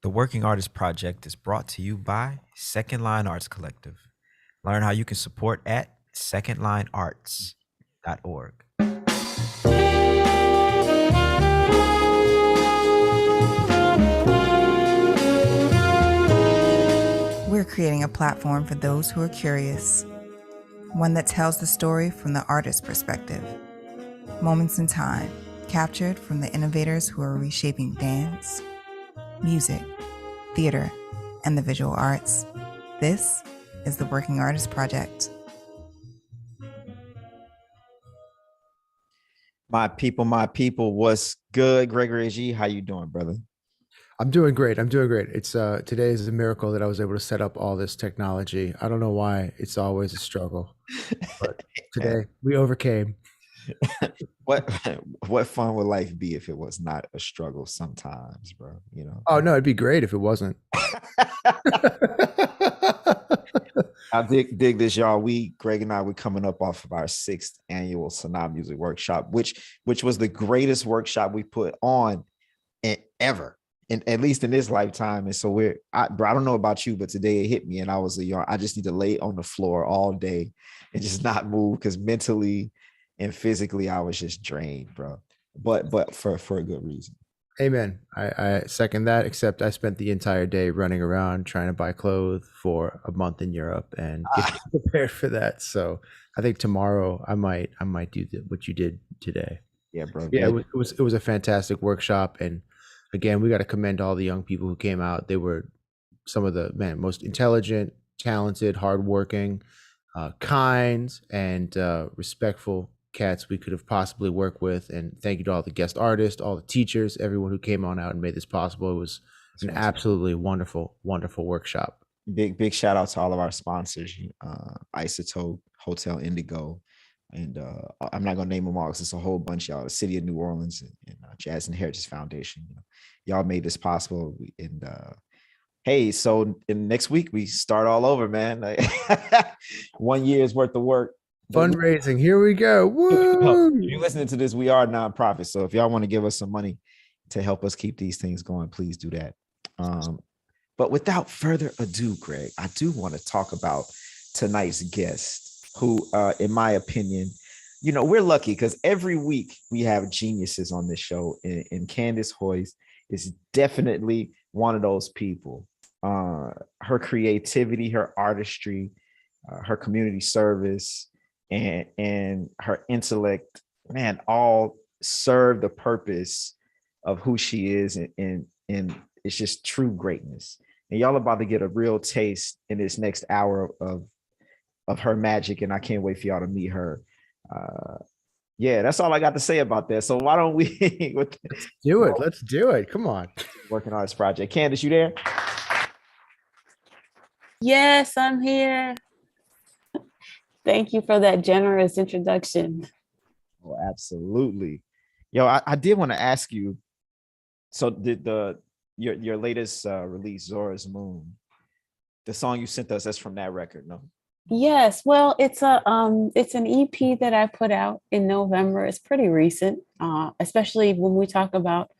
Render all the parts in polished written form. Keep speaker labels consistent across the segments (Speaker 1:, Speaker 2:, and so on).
Speaker 1: The Working Artist Project is brought to you by Second Line Arts Collective. Learn how you can support at secondlinearts.org.
Speaker 2: We're creating a platform for those who are curious, one that tells the story from the artist's perspective. Moments in time, captured from the innovators who are reshaping dance, music, theater, and the visual arts. This is the Working Artist Project.
Speaker 1: My people, what's good? Gregory, Agid, how you doing, brother?
Speaker 3: I'm doing great. It's today is a miracle that I was able to set up all this technology. I don't know why it's always a struggle, but today we overcame.
Speaker 1: What fun would life be if it was not a struggle sometimes, bro? You know?
Speaker 3: Oh no, it'd be great if it wasn't.
Speaker 1: I dig this, y'all. Greg and I, we're coming up off of our 6th annual Sanaa Music Workshop, which was the greatest workshop we put on ever. And at least in this lifetime. And so I don't know about you, but today it hit me and I was I just need to lay on the floor all day and just not move, because mentally and physically I was just drained, bro. But for a good reason.
Speaker 3: Amen. I second that, except I spent the entire day running around trying to buy clothes for a month in Europe and get prepared for that. So I think tomorrow I might do what you did today.
Speaker 1: Yeah, bro.
Speaker 3: Yeah, it was a fantastic workshop. And again, we got to commend all the young people who came out. They were some of the most intelligent, talented, hardworking, kind, and respectful cats we could have possibly worked with. And thank you to all the guest artists, all the teachers, everyone who came on out and made this possible. It was an absolutely wonderful, wonderful workshop.
Speaker 1: Big shout out to all of our sponsors, Isotope, Hotel Indigo, and I'm not gonna name them all because it's a whole bunch, y'all. The City of New Orleans and Jazz and Heritage Foundation. Y'all made this possible. And hey, so in next week we start all over, man. 1 year's worth of work.
Speaker 3: Fundraising, here we go. Woo!
Speaker 1: If you're listening to this, we are a nonprofit. So if y'all want to give us some money to help us keep these things going, please do that. But without further ado, Greg, I do want to talk about tonight's guest, who, in my opinion, we're lucky because every week we have geniuses on this show, and Candice Hoyes is definitely one of those people. Her creativity, her artistry, her community service, and her intellect, man, all serve the purpose of who she is, and it's just true greatness. And y'all about to get a real taste in this next hour of her magic, and I can't wait for y'all to meet her. Yeah, that's all I got to say about that. So why don't we
Speaker 3: Let's do it. Come on.
Speaker 1: Working Artist Project. Candice, you there?
Speaker 4: Yes, I'm here. Thank you for that generous introduction.
Speaker 1: Oh, absolutely. Yo, I did want to ask you, so did your latest release, Zora's Moon, the song you sent us, that's from that record, no?
Speaker 4: Yes, well, it's an EP that I put out in November. It's pretty recent, especially when we talk about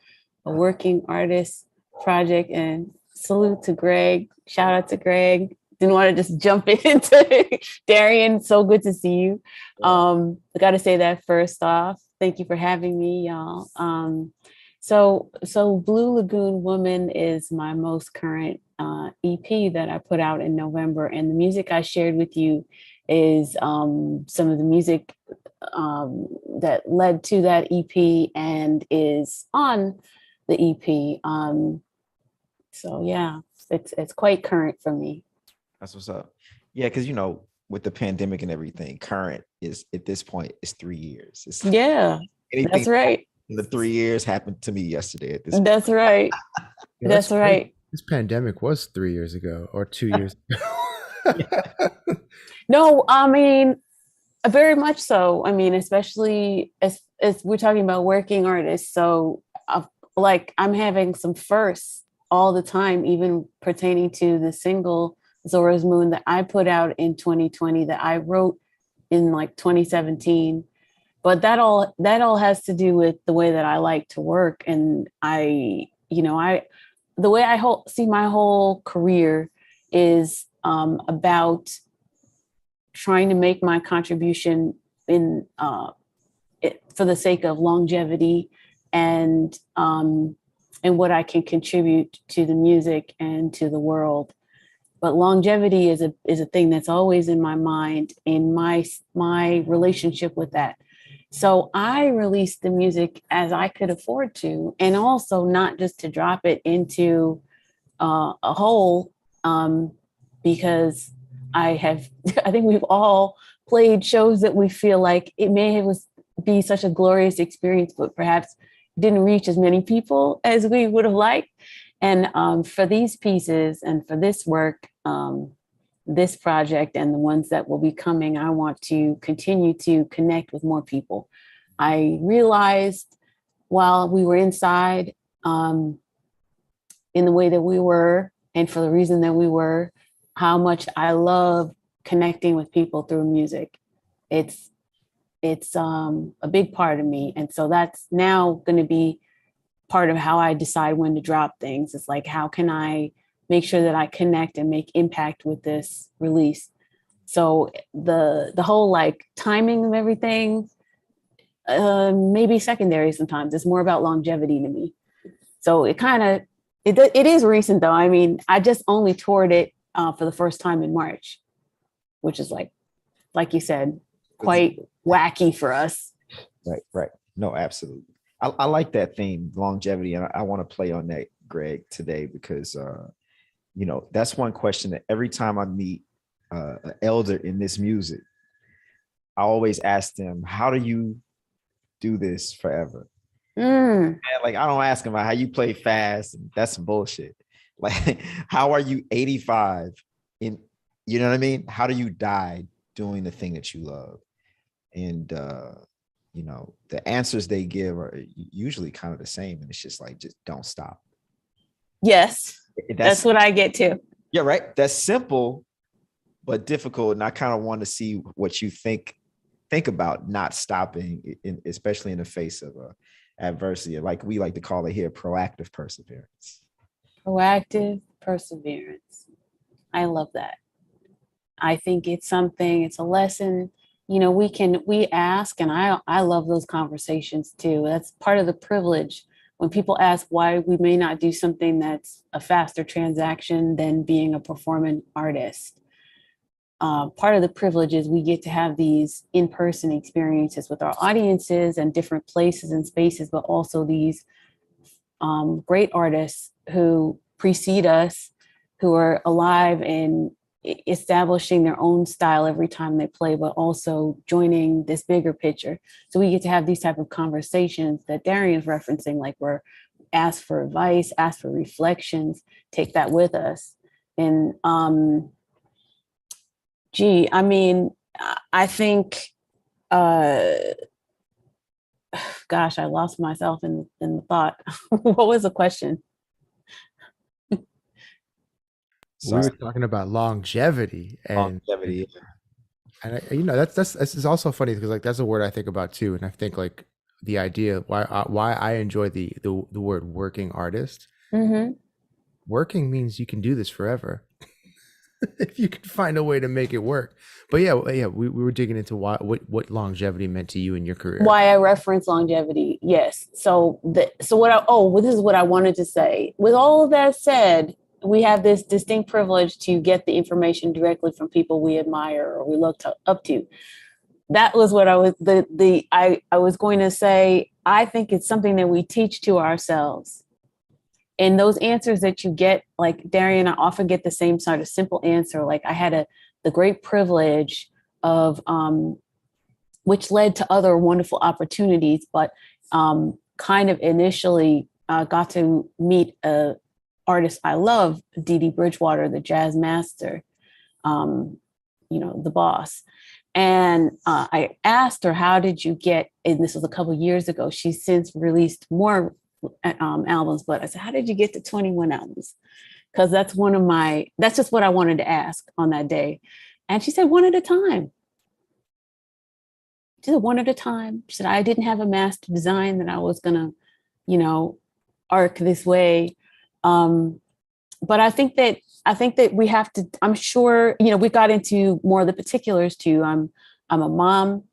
Speaker 4: a working artist project. And salute to Greg. Shout out to Greg. Didn't want to just jump into Darrian. So good to see you. I got to say that first off. Thank you for having me, y'all. So Blue Lagoon Woman is my most current EP that I put out in November, and the music I shared with you is some of the music that led to that EP and is on the EP. So yeah, it's quite current for me.
Speaker 1: That's what's up. Yeah, because with the pandemic and everything, current is at this point is 3 years.
Speaker 4: That's right.
Speaker 1: The 3 years happened to me yesterday. At this
Speaker 4: point. That's right. That's right.
Speaker 3: This pandemic was 3 years ago or 2 years ago.
Speaker 4: No, I mean, very much so. I mean, especially as we're talking about working artists. So I'm having some firsts all the time, even pertaining to the single Zora's Moon that I put out in 2020 that I wrote in 2017. But that all has to do with the way that I like to work. And the the way I see my whole career is about trying to make my contribution in for the sake of longevity and what I can contribute to the music and to the world. But longevity is a thing that's always in my mind, in my relationship with that. So I released the music as I could afford to, and also not just to drop it into a hole, because I think we've all played shows that we feel like it may be such a glorious experience, but perhaps didn't reach as many people as we would have liked. And for these pieces and for this work, this project and the ones that will be coming, I want to continue to connect with more people. I realized while we were inside, in the way that we were, and for the reason that we were, how much I love connecting with people through music. It's a big part of me. And so that's now going to be part of how I decide when to drop things. It's like, how can I make sure that I connect and make impact with this release? So the whole like timing of everything, maybe secondary sometimes. It's more about longevity to me. So it is recent though. I mean, I just only toured it for the first time in March, which is like you said, quite wacky for us.
Speaker 1: Right. No, absolutely. I like that theme, longevity, and I want to play on that, Greg, today, because that's one question that every time I meet an elder in this music, I always ask them, how do you do this forever? And like, I don't ask them about how you play fast, and that's some bullshit. Like, how are you 85 in, you know what I mean? How do you die doing the thing that you love? And the answers they give are usually kind of the same, and it's just like, just don't stop.
Speaker 4: Yes, that's what I get too.
Speaker 1: Yeah, right. That's simple, but difficult. And I kind of want to see what you think about not stopping, especially in the face of adversity. Like we like to call it here, proactive perseverance.
Speaker 4: Proactive perseverance. I love that. I think it's a lesson. We ask, and I love those conversations too. That's part of the privilege when people ask why we may not do something that's a faster transaction than being a performing artist. Part of the privilege is we get to have these in-person experiences with our audiences and different places and spaces, but also these great artists who precede us, who are alive and establishing their own style every time they play, but also joining this bigger picture. So we get to have these type of conversations that Darrian's referencing, like we're asked for advice, asked for reflections, take that with us. And I mean, I think, gosh, I lost myself in the thought. What was the question?
Speaker 3: Sorry. We were talking about longevity and this is also funny because like that's a word I think about too, and I think like the idea why I enjoy the word working artist.
Speaker 4: Mm-hmm.
Speaker 3: Working means you can do this forever if you can find a way to make it work. But yeah, we were digging into what longevity meant to you in your career.
Speaker 4: Why I reference longevity, yes. this is what I wanted to say. With all of that said, we have this distinct privilege to get the information directly from people we admire or we look up to. That was what I was going to say. I think it's something that we teach to ourselves. And those answers that you get, like Darrian, I often get the same sort of simple answer. Like I had the great privilege of, which led to other wonderful opportunities, but kind of initially got to meet a artist I love, Dee Dee Bridgewater, the jazz master, the boss. And I asked her, how did you get, and this was a couple of years ago, she's since released more albums, but I said, how did you get to 21 albums? Because that's just what I wanted to ask on that day. And she said, one at a time. She said, one at a time. She said, I didn't have a master design that I was going to, arc this way. But I think that we have to, I'm sure, we got into more of the particulars too. I'm a mom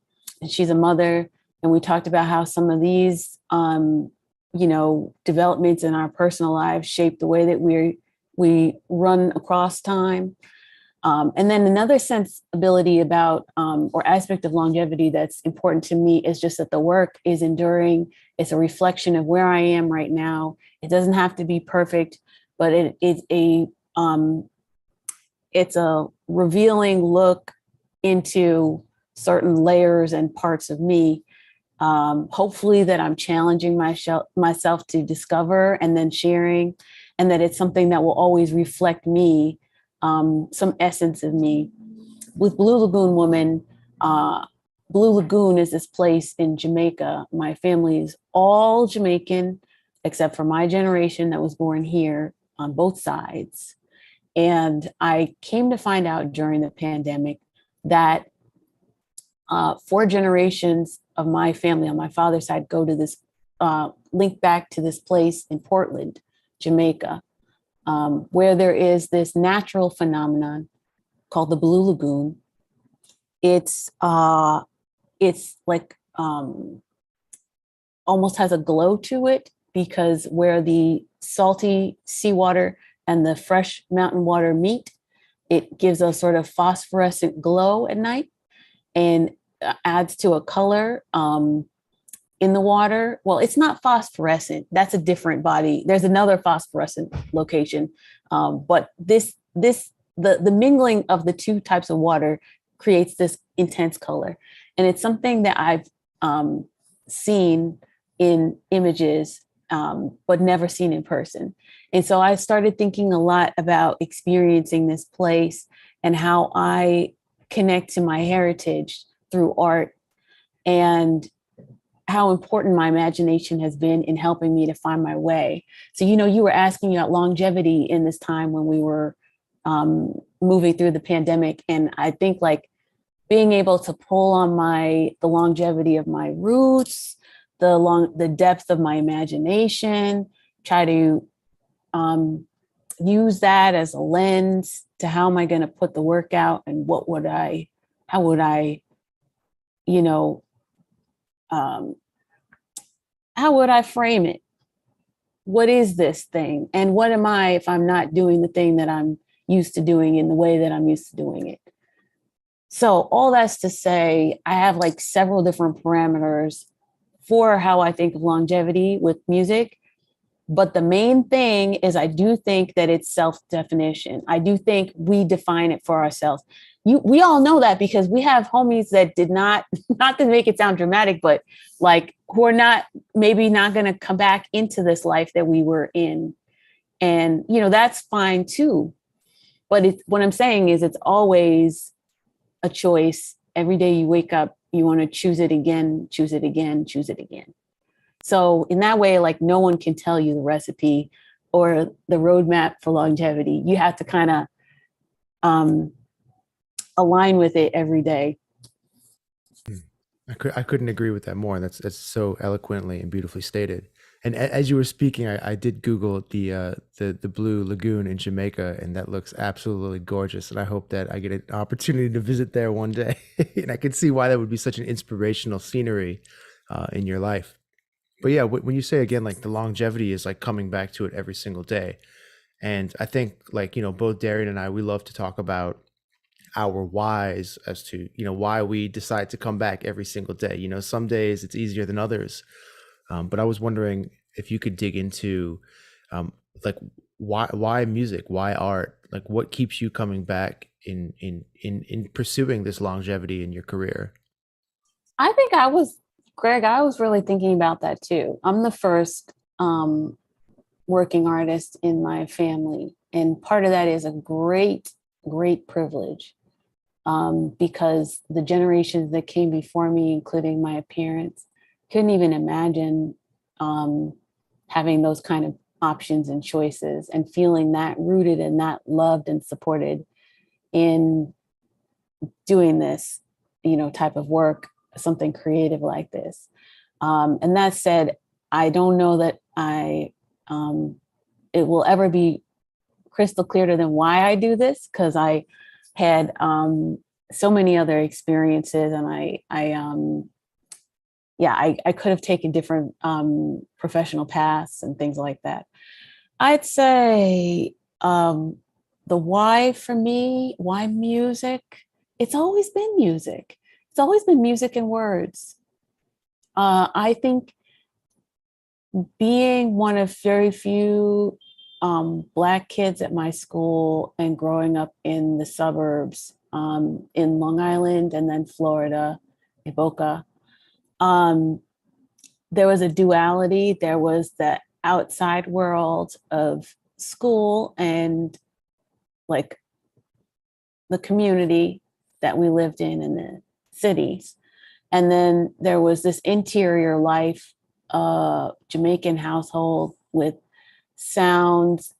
Speaker 4: and she's a mother. And we talked about how some of these, developments in our personal lives shape the way that we run across time. And then another sensibility about, or aspect of longevity that's important to me is just that the work is enduring. It's a reflection of where I am right now. It doesn't have to be perfect, but it's a revealing look into certain layers and parts of me. Hopefully that I'm challenging myself to discover and then sharing, and that it's something that will always reflect me, some essence of me. With Blue Lagoon Woman, Blue Lagoon is this place in Jamaica. My family is all Jamaican, except for my generation that was born here on both sides. And I came to find out during the pandemic that 4 generations of my family on my father's side go to this, link back to this place in Portland, Jamaica, where there is this natural phenomenon called the Blue Lagoon. It's like almost has a glow to it, because where the salty seawater and the fresh mountain water meet, it gives a sort of phosphorescent glow at night and adds to a color in the water. Well, it's not phosphorescent. That's a different body. There's another phosphorescent location. But the mingling of the two types of water creates this intense color. And it's something that I've seen in images, but never seen in person. And so I started thinking a lot about experiencing this place and how I connect to my heritage through art, and how important my imagination has been in helping me to find my way. So, you were asking about longevity in this time when we were moving through the pandemic. And I think like being able to pull on the longevity of my roots, the depth of my imagination, try to use that as a lens to how am I going to put the work out, and how would I frame it? What is this thing? And what am I if I'm not doing the thing that I'm used to doing in the way that I'm used to doing it? So all that's to say, I have like several different parameters for how I think of longevity with music. But the main thing is I do think that it's self-definition. I do think we define it for ourselves. We all know that because we have homies that did not to make it sound dramatic, but like who are maybe not going to come back into this life that we were in. And, that's fine too. But what I'm saying is it's always a choice. Every day you wake up, you want to choose it again, choose it again, choose it again. So in that way, like no one can tell you the recipe or the roadmap for longevity. You have to kind of align with it every day.
Speaker 3: I couldn't agree with that more. That's so eloquently and beautifully stated. And as you were speaking, I did Google the Blue Lagoon in Jamaica, and that looks absolutely gorgeous. And I hope that I get an opportunity to visit there one day. And I can see why that would be such an inspirational scenery in your life. But yeah, when you say again, like the longevity is like coming back to it every single day. And I think like, both Darrian and I, we love to talk about our whys as to, why we decide to come back every single day. Some days it's easier than others. But I was wondering if you could dig into like why music, why art, like what keeps you coming back in pursuing this longevity in your career?
Speaker 4: I think Greg, I was really thinking about that too. I'm the first working artist in my family. And part of that is a great, great privilege because the generations that came before me, including my parents, couldn't even imagine having those kind of options and choices and feeling that rooted and that loved and supported in doing this, type of work, something creative like this. And that said, I don't know that I it will ever be crystal clear to them why I do this, because I had so many other experiences, and I could have taken different professional paths and things like that. I'd say the why for me, why music? It's always been music. It's always been music and words. I think being one of very few Black kids at my school and growing up in the suburbs in Long Island and then Florida, in Boca, there was a duality. There was the outside world of school and like the community that we lived in the cities. And then there was this interior life, Jamaican household with sounds,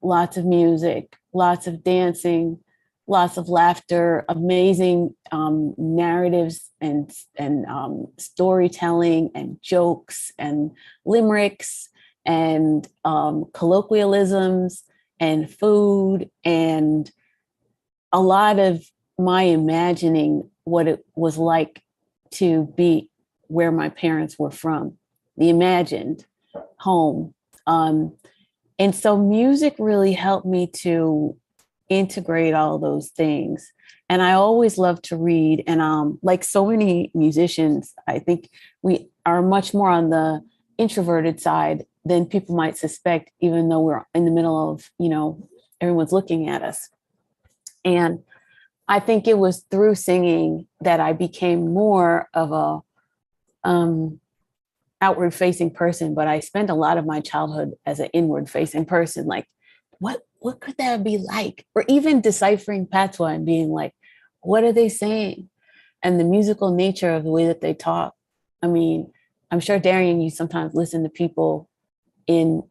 Speaker 4: lots of music, lots of dancing, lots of laughter, amazing narratives and storytelling and jokes and limericks and colloquialisms and food, and a lot of my imagining what it was like to be where my parents were from, the imagined home. And so music really helped me to integrate all those things. And I always loved to read. And like so many musicians, I think we are much more on the introverted side than people might suspect, even though we're in the middle of, everyone's looking at us. And I think it was through singing that I became more of a outward facing person, but I spent a lot of my childhood as an inward facing person. Like, what could that be like? Or even deciphering patois and being like, what are they saying? And the musical nature of the way that they talk. I mean, I'm sure, Darrian, you sometimes listen to people in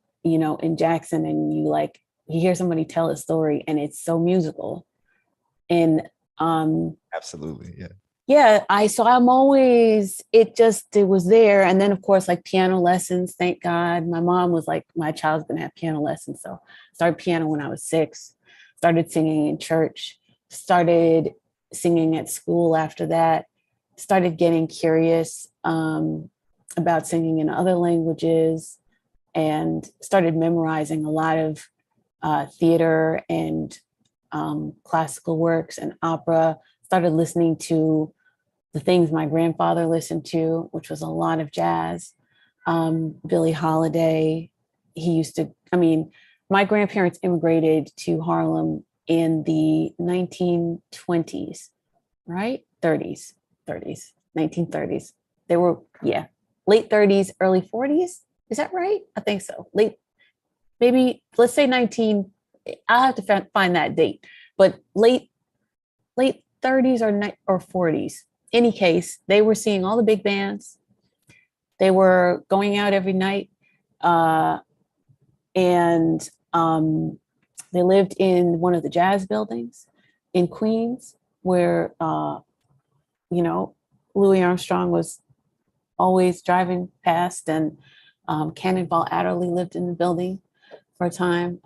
Speaker 4: Jackson, and you hear somebody tell a story and it's so musical. And
Speaker 1: absolutely, yeah.
Speaker 4: Yeah, I'm always, it was there. And then of course, like piano lessons, thank God. My mom was like, my child's gonna have piano lessons. So I started piano when I was 6, started singing in church, started singing at school after that, started getting curious about singing in other languages, and started memorizing a lot of theater and classical works and opera, started listening to the things my grandfather listened to, which was a lot of jazz, Billie Holiday. My grandparents immigrated to Harlem in the 1920s, right? 1930s. They were, late 30s, early 40s. Is that right? I think so. Maybe let's say I'll have to find that date, but late 30s or 40s. Any case, they were seeing all the big bands. They were going out every night, and they lived in one of the jazz buildings in Queens, where Louis Armstrong was always driving past, and Cannonball Adderley lived in the building for a time,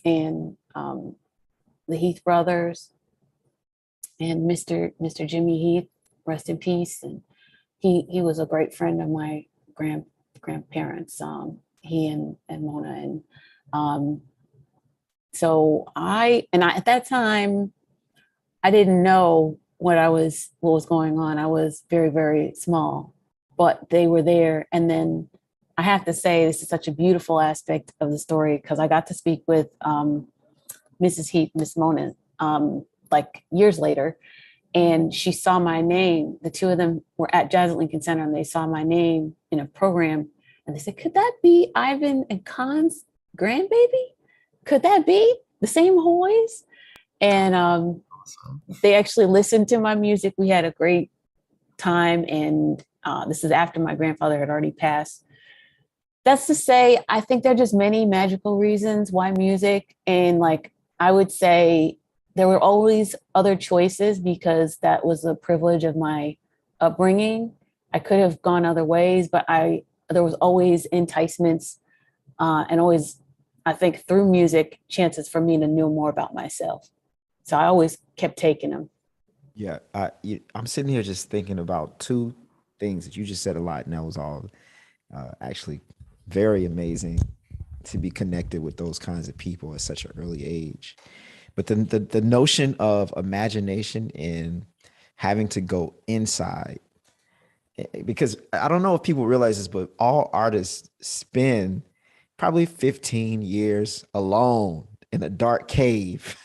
Speaker 4: and the Heath brothers. And Mr. Jimmy Heath, rest in peace. And he was a great friend of my grandparents. He and Mona. And so at that time, I didn't know what was going on. I was very, very small, but they were there. And then I have to say, this is such a beautiful aspect of the story, because I got to speak with Mrs. Heath, Miss Mona, like years later, and she saw my name. The two of them were at Jazz at Lincoln Center, and they saw my name in a program, and they said, could that be Ivan and Khan's grandbaby? Could that be the same Hoyes? And awesome. They actually listened to my music. We had a great time, and this is after my grandfather had already passed. That's to say, I think there are just many magical reasons why music, and I would say there were always other choices, because that was a privilege of my upbringing. I could have gone other ways, but there was always enticements and always I think through music, chances for me to know more about myself. So I always kept taking them.
Speaker 1: Yeah, I'm sitting here just thinking about two things that you just said a lot, and that was all actually very amazing to be connected with those kinds of people at such an early age. But then the notion of imagination and having to go inside, because I don't know if people realize this, but all artists spend probably 15 years alone in a dark cave,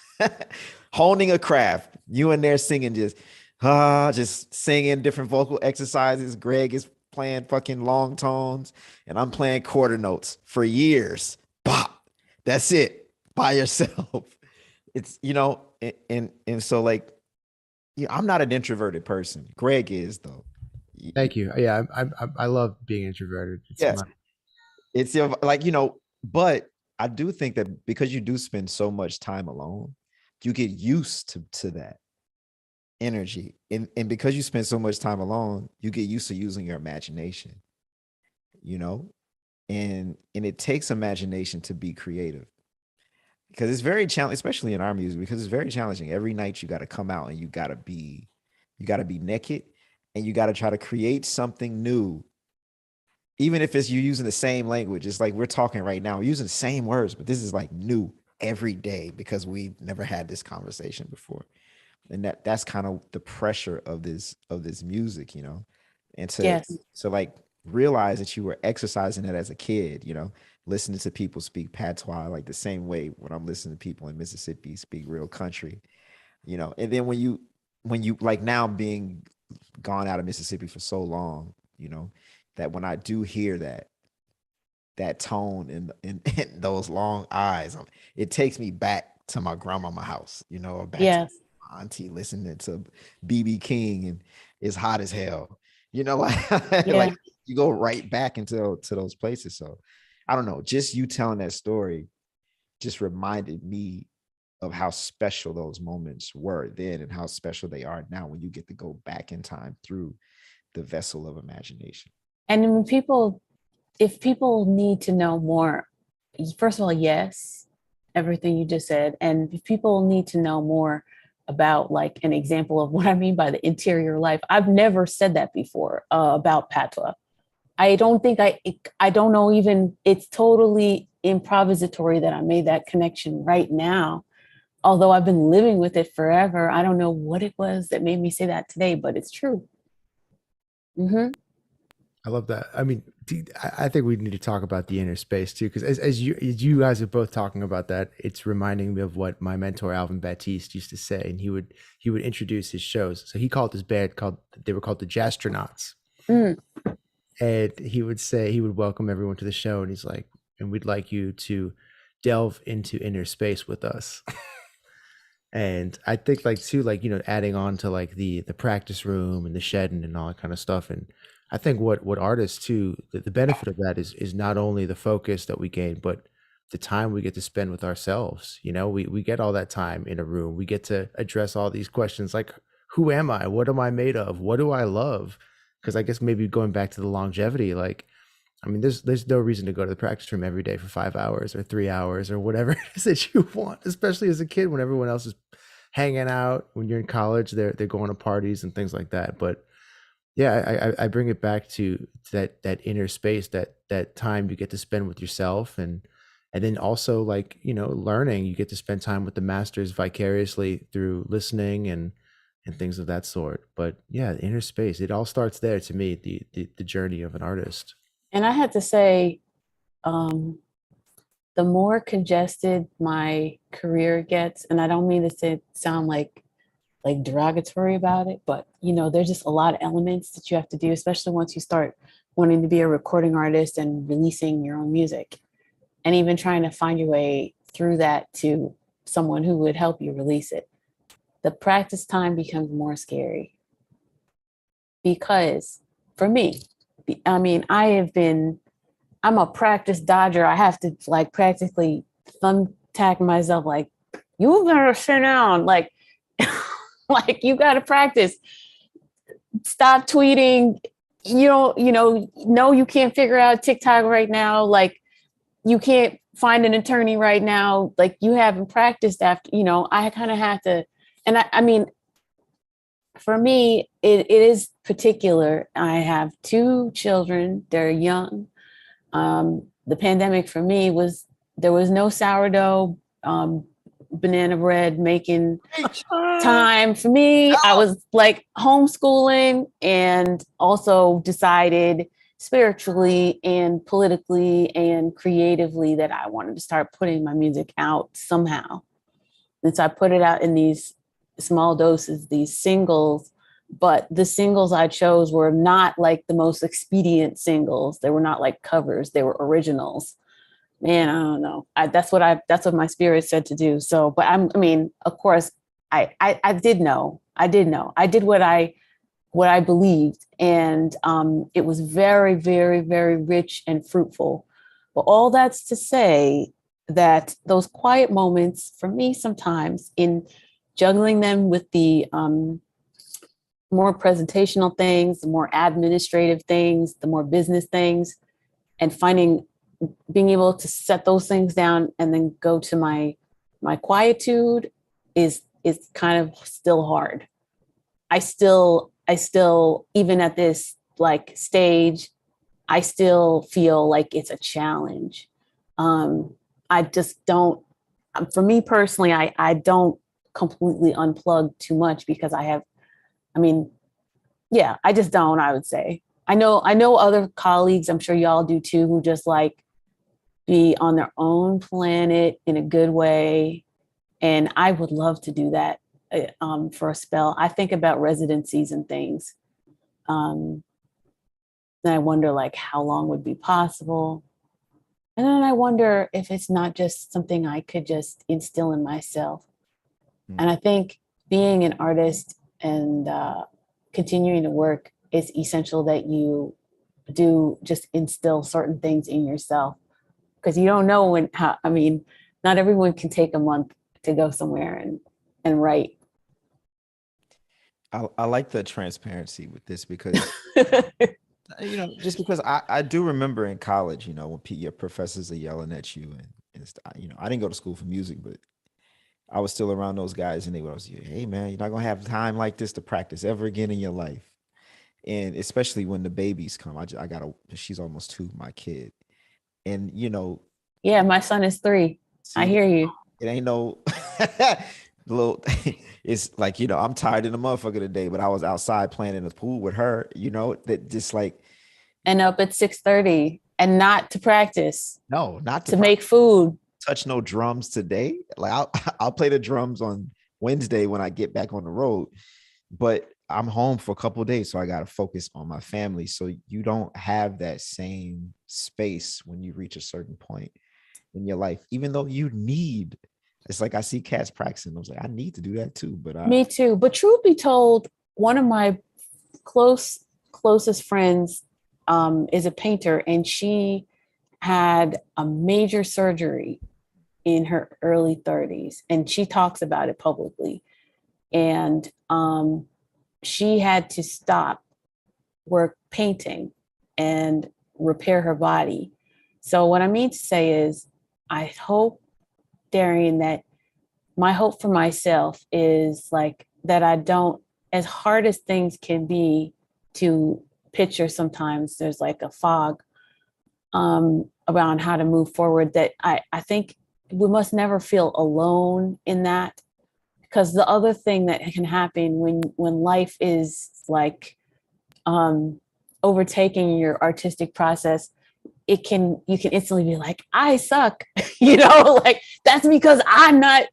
Speaker 1: honing a craft. You in there singing just singing different vocal exercises. Greg is playing fucking long tones and I'm playing quarter notes for years. Bop. That's it. By yourself. It's, and so like, yeah, I'm not an introverted person. Greg is though.
Speaker 3: Thank you. Yeah, I love being introverted.
Speaker 1: Yes. It's like, but I do think that because you do spend so much time alone, you get used to that energy. And because you spend so much time alone, you get used to using your imagination, and it takes imagination to be creative, because it's very challenging, especially in our music, because it's very challenging. Every night you got to come out and you got to be naked and you got to try to create something new. Even if it's you using the same language, it's like we're talking right now, we're using the same words, but this is like new every day because we've never had this conversation before. And that's kind of the pressure of this music, and to like realize that you were exercising it as a kid, listening to people speak patois, like the same way when I'm listening to people in Mississippi speak real country, and then when you like now being gone out of Mississippi for so long, that when I do hear that tone in those long eyes, it takes me back to my grandmama house, or back to my auntie listening to BB King and It's Hot as Hell, like you go right back to those places. So I don't know, just you telling that story just reminded me of how special those moments were then and how special they are now when you get to go back in time through the vessel of imagination.
Speaker 4: And if people need to know more, first of all, yes, everything you just said. And if people need to know more about like an example of what I mean by the interior life, I've never said that before about patois. I don't think I don't know even, it's totally improvisatory that I made that connection right now. Although I've been living with it forever, I don't know what it was that made me say that today, but it's true. Mm-hmm.
Speaker 3: I love that. I mean, I think we need to talk about the inner space too, because as you guys are both talking about that, it's reminding me of what my mentor Alvin Baptiste used to say, and he would introduce his shows. So he called his band they were called the Jastronauts, and he would welcome everyone to the show, and he's like, and we'd like you to delve into inner space with us. And I think like too, like, adding on to like the practice room and the shedding and all that kind of stuff. And I think what artists too, the benefit of that is not only the focus that we gain, but the time we get to spend with ourselves. We get all that time in a room. We get to address all these questions like, who am I? What am I made of? What do I love? Because I guess maybe going back to the longevity, like, I mean, there's no reason to go to the practice room every day for 5 hours or 3 hours or whatever it is that you want, especially as a kid when everyone else is hanging out. When you're in college, they're going to parties and things like that. But yeah, I bring it back to that inner space, that time you get to spend with yourself, and then also like, learning. You get to spend time with the masters vicariously through listening and things of that sort. But yeah, the inner space, it all starts there to me, the journey of an artist.
Speaker 4: And I had to say, the more congested my career gets, and I don't mean to sound like derogatory about it, but there's just a lot of elements that you have to do, especially once you start wanting to be a recording artist and releasing your own music, and even trying to find your way through that to someone who would help you release it. The practice time becomes more scary because for me, I mean, I'm a practice dodger. I have to like practically thumbtack myself like, you better sit down. Like, like you got to practice. Stop tweeting. No, you can't figure out TikTok right now. Like you can't find an attorney right now, like you haven't practiced after, you know, I kind of had to, and I mean, for me, it is particular. I have two children, they're young. The pandemic for me was, there was no sourdough, banana bread making time for me. I was like homeschooling, and also decided spiritually and politically and creatively that I wanted to start putting my music out somehow. And so I put it out in these small doses, these singles, but the singles I chose were not like the most expedient singles. They were not like covers, they were originals. Man, I don't know. That's what my spirit said to do. So, but I mean, of course, I did know. I did what I believed, and it was very, very, very rich and fruitful. But all that's to say that those quiet moments for me sometimes, in juggling them with the more presentational things, the more administrative things, the more business things, and being able to set those things down and then go to my quietude is kind of still hard. I still, even at this like stage, I still feel like it's a challenge. I just don't, for me personally, I don't completely unplug too much, because I just don't, I would say. I know other colleagues, I'm sure y'all do too, who just like be on their own planet in a good way. And I would love to do that for a spell. I think about residencies and things. And I wonder like how long would be possible. And then I wonder if it's not just something I could just instill in myself. And I think being an artist and continuing to work, it's essential that you do just instill certain things in yourself, because you don't know not everyone can take a month to go somewhere and write.
Speaker 1: I like the transparency with this, because just because I do remember in college, when your professors are yelling at you, and I didn't go to school for music, but I was still around those guys, and they was, hey man, you're not gonna have time like this to practice ever again in your life. And especially when the babies come, she's almost 2, my kid. And
Speaker 4: yeah, my son is 3. See, I hear you.
Speaker 1: It ain't no little, it's like, I'm tired in the motherfucker today, but I was outside playing in the pool with her, that just like.
Speaker 4: And up at 6:30 and not to practice.
Speaker 1: No, not
Speaker 4: to make food.
Speaker 1: Touch no drums today. Like I'll play the drums on Wednesday when I get back on the road, but I'm home for a couple of days, so I got to focus on my family. So you don't have that same space when you reach a certain point in your life, even though it's like I see cats practicing. I was like, I need to do that too. But
Speaker 4: me too. But truth be told, one of my closest friends is a painter, and she had a major surgery in her early 30s, and she talks about it publicly. And she had to stop work painting and repair her body. So what I mean to say is, I hope, Darrian, that my hope for myself is like that I don't, as hard as things can be to picture, sometimes there's like a fog around how to move forward, that I think we must never feel alone in that. Because the other thing that can happen when life is like overtaking your artistic process, you can instantly be like, I suck, like that's because I'm not,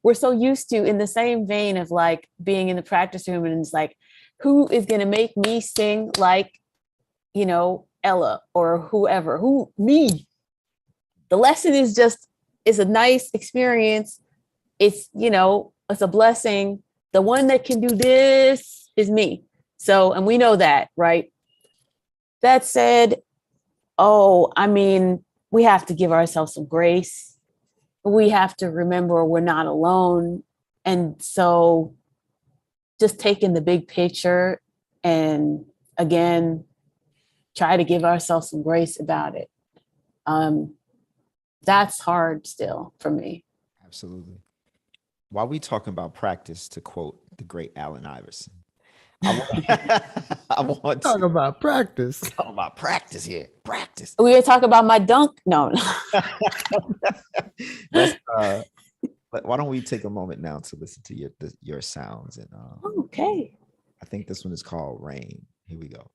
Speaker 4: we're so used to, in the same vein of like being in the practice room, and it's like, who is going to make me sing like, Ella or whoever, me. The lesson is just, it's a nice experience. It's, it's a blessing. The one that can do this is me. So, and we know that, right? That said, we have to give ourselves some grace. We have to remember we're not alone. And so just taking the big picture, and again, try to give ourselves some grace about it. that's hard still for me.
Speaker 1: Absolutely. While we talking about practice, to quote the great Allen Iverson, I want
Speaker 3: Talk
Speaker 1: to
Speaker 3: about practice.
Speaker 1: talk about practice here. Practice.
Speaker 4: We were talking about my dunk. No.
Speaker 1: Let's, why don't we take a moment now to listen to your sounds? And
Speaker 4: Okay.
Speaker 1: I think this one is called Rain. Here we go.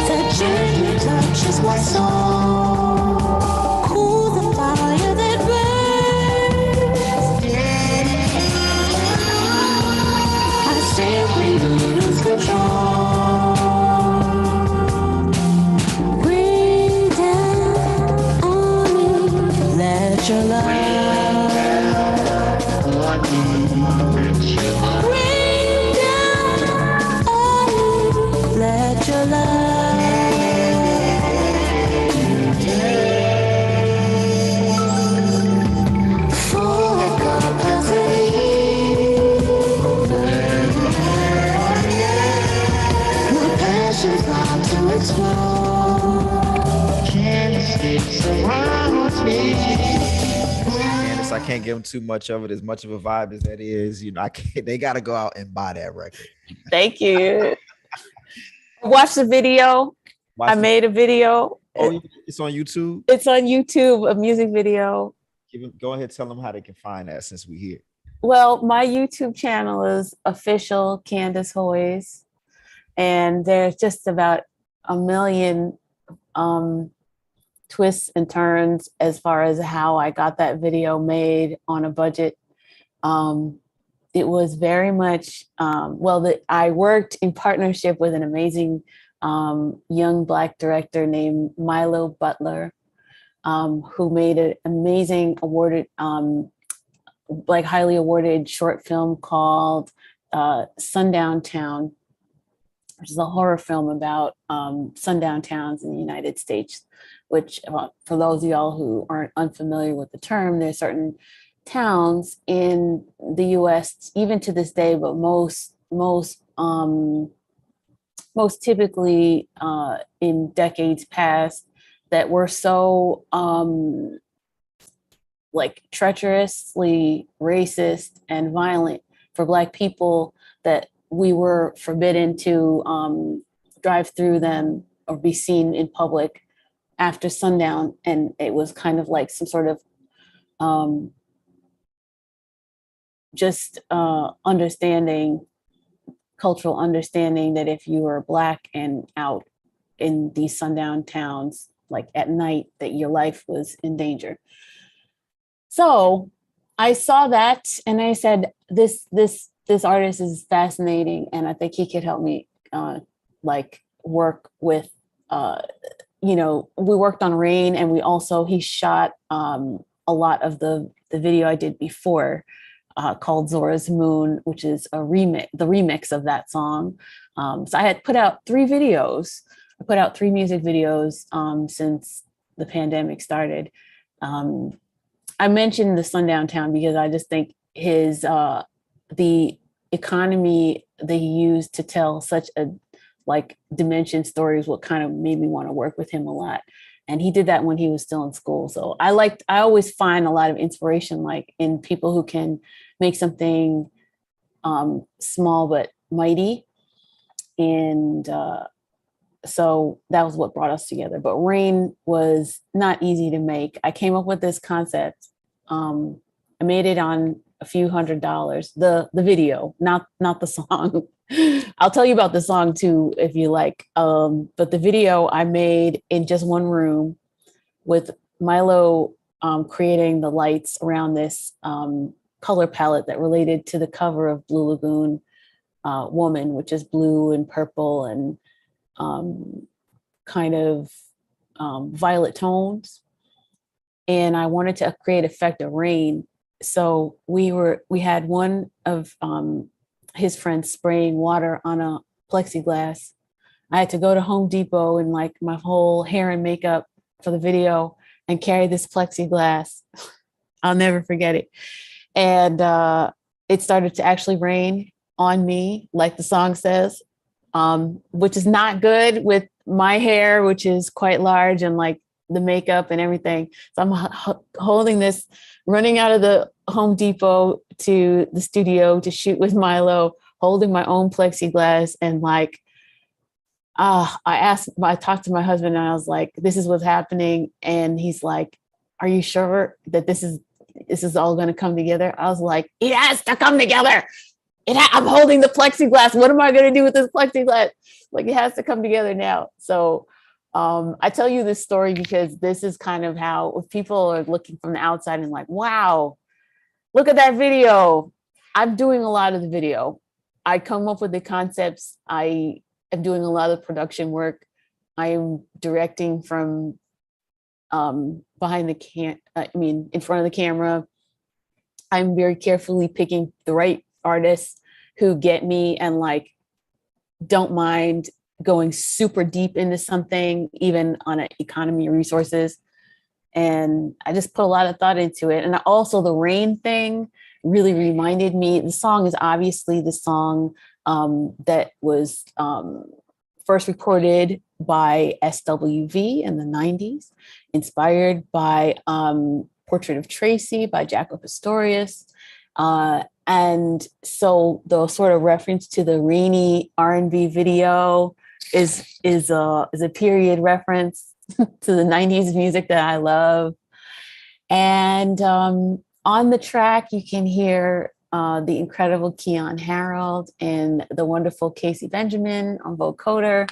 Speaker 5: The gently touches my soul, cool the fire that burns. I simply lose control. Bring down on me, let your love. Bring down on me, let your love.
Speaker 1: Candice, I can't give them too much of it, as much of a vibe as that is. You know, I can't. They got to go out and buy that record.
Speaker 4: Thank you. Watch the video. I made a video.
Speaker 1: Oh, it's on YouTube.
Speaker 4: It's on YouTube, a music video.
Speaker 1: Go ahead, tell them how they can find that since we're here.
Speaker 4: Well, my YouTube channel is official Candice Hoyes, and there's just about a million twists and turns as far as how I got that video made on a budget. It was very much, I worked in partnership with an amazing young Black director named Milo Butler, who made an amazing awarded, highly awarded short film called Sundown Town, which is a horror film about sundown towns in the United States, which for those of y'all who aren't unfamiliar with the term, there's certain towns in the US, even to this day, but most typically in decades past, that were so treacherously racist and violent for Black people that we were forbidden to drive through them or be seen in public after sundown. And it was kind of like some sort of cultural understanding that if you were Black and out in these sundown towns, like at night, that your life was in danger. So I saw that and I said, this artist is fascinating, and I think he could help me work with, we worked on Rain, and he shot a lot of the video I did before called Zora's Moon, which is the remix of that song. So I had put out 3 videos. I put out 3 music videos since the pandemic started. I mentioned the sundown town because I just think the economy that he used to tell such a dimension stories what kind of made me want to work with him a lot. And he did that when he was still in school. So I always find a lot of inspiration in people who can make something small but mighty. And so that was what brought us together. But Rain was not easy to make. I came up with this concept. I made it on a few $100s, the video, not the song. I'll tell you about the song too, if you like. But the video I made in just one room with Milo creating the lights around this color palette that related to the cover of Blue Lagoon Woman, which is blue and purple and kind of violet tones. And I wanted to create effect of rain. So we had one of his friends spraying water on a plexiglass. I had to go to Home Depot and my whole hair and makeup for the video and carry this plexiglass. I'll never forget it. And it started to actually rain on me, like the song says, which is not good with my hair, which is quite large, and like the makeup and everything. So I'm holding this, running out of the Home Depot to the studio to shoot with Milo, holding my own plexiglass, and like, I talked to my husband and I was like, this is what's happening. And he's like, are you sure that this is all going to come together? I was like, it has to come together. I'm holding the plexiglass. What am I going to do with this plexiglass? Like, it has to come together now. So I tell you this story because this is kind of how, if people are looking from the outside and like, wow, look at that video. I'm doing a lot of the video. I come up with the concepts. I am doing a lot of production work. I'm directing from behind the in front of the camera. I'm very carefully picking the right artists who get me and like don't mind going super deep into something, even on an economy of resources. And I just put a lot of thought into it. And also the rain thing really reminded me, the song is obviously the song that was first recorded by SWV in the 90s, inspired by Portrait of Tracy by Jaco Pastorius. And so the sort of reference to the rainy R&B video is a period reference to the 90s music that I love. And on the track, you can hear the incredible Keon Harold and the wonderful Casey Benjamin on vocoder.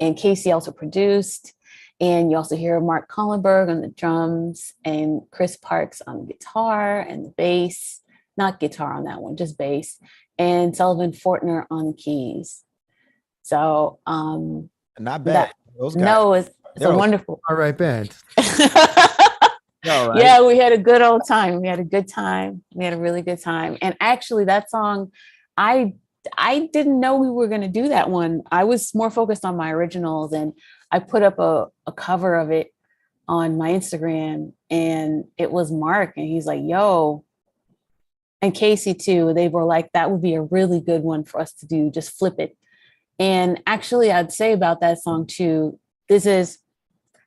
Speaker 4: And Casey also produced. And you also hear Mark Cullenberg on the drums and Chris Parks on the guitar and the bass. Not guitar on that one, just bass. And Sullivan Fortner on the keys. So
Speaker 1: not bad. Those guys,
Speaker 4: no, it's a wonderful.
Speaker 3: All right, band.
Speaker 1: Right?
Speaker 4: Yeah, we had a good old time. We had a good time. We had a really good time. And actually that song, I didn't know we were going to do that one. I was more focused on my originals, and I put up a cover of it on my Instagram, and it was Mark, and he's like, yo, and Casey too. They were like, that would be a really good one for us to do. Just flip it. And actually I'd say about that song too,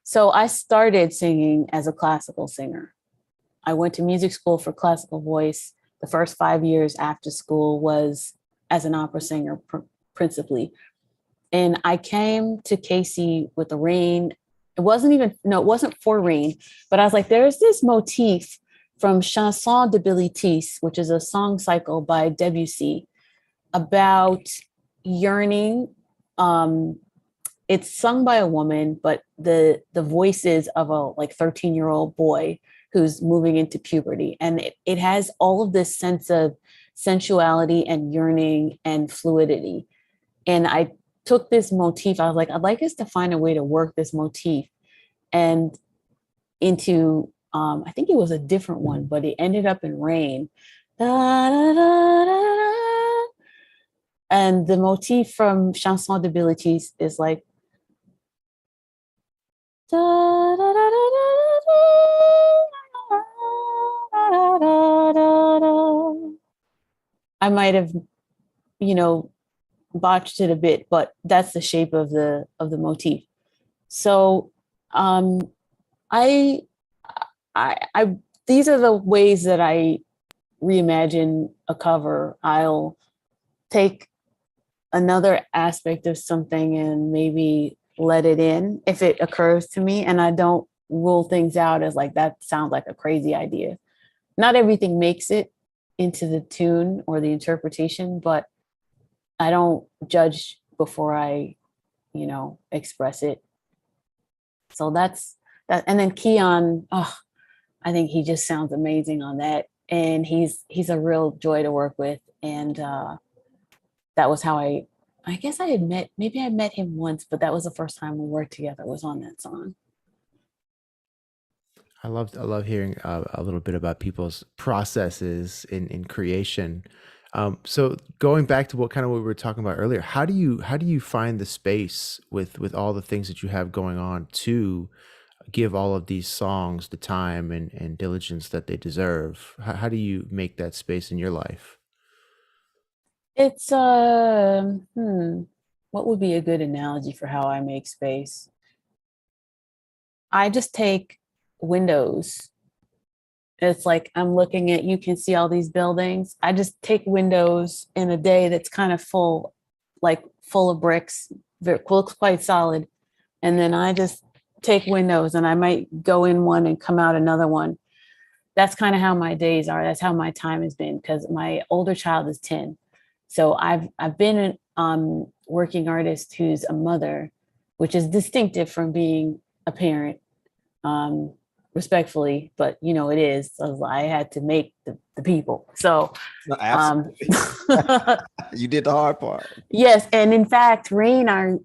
Speaker 4: so I started singing as a classical singer. I went to music school for classical voice. The first 5 years after school was as an opera singer, principally. And I came to Casey with the rain. It wasn't for rain, but I was like, there's this motif from Chanson de Billy Teese, which is a song cycle by Debussy about yearning. It's sung by a woman, but the voice is of a 13-year-old boy who's moving into puberty. And it has all of this sense of sensuality and yearning and fluidity. And I took this motif. I was like, I'd like us to find a way to work this motif and into, I think it was a different one, but it ended up in rain. Da, da, da, da, da. And the motif from Chanson de Billy Teese is like, da, da, da, da, da, da, da, da. I might have, botched it a bit, but that's the shape of the motif. So I these are the ways that I reimagine a cover. I'll take another aspect of something and maybe let it in if it occurs to me, and I don't rule things out as like, that sounds like a crazy idea. Not everything makes it into the tune or the interpretation, but I don't judge before I, express it. So that's that. And then Keon, I think he just sounds amazing on that. And he's a real joy to work with. And that was how I guess I met him once, but that was the first time we worked together, was on that song.
Speaker 3: I love hearing a little bit about people's processes in creation. So going back to what we were talking about earlier, how do you find the space with all the things that you have going on to give all of these songs the time and diligence that they deserve? How do you make that space in your life?
Speaker 4: It's what would be a good analogy for how I make space? I just take windows. It's like I'm looking at, you can see all these buildings. I just take windows in a day that's kind of full, like full of bricks, looks quite solid. And then I just take windows and I might go in one and come out another one. That's kind of how my days are. That's how my time has been, because my older child is 10. So I've been a working artist who's a mother, which is distinctive from being a parent. Respectfully, but it is. So I had to make the people. So
Speaker 1: No, absolutely. You did the hard part.
Speaker 4: yes, and in fact, Rain, and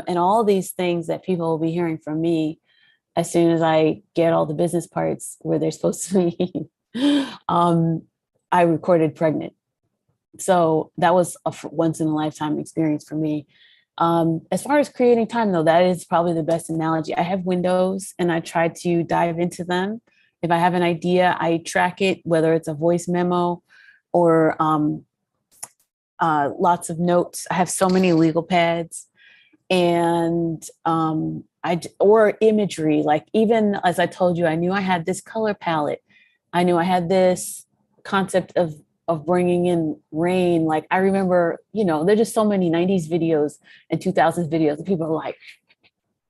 Speaker 4: all these things that people will be hearing from me as soon as I get all the business parts where they're supposed to be. I recorded pregnant, so that was a once in a lifetime experience for me. As far as creating time, though, that is probably the best analogy. I have windows and I try to dive into them. If I have an idea, I track it, whether it's a voice memo or lots of notes. I have so many legal pads and or imagery. Like, even as I told you, I knew I had this color palette. I knew I had this concept of bringing in rain. Like, I remember, there's just so many 90s videos and 2000s videos and people are like,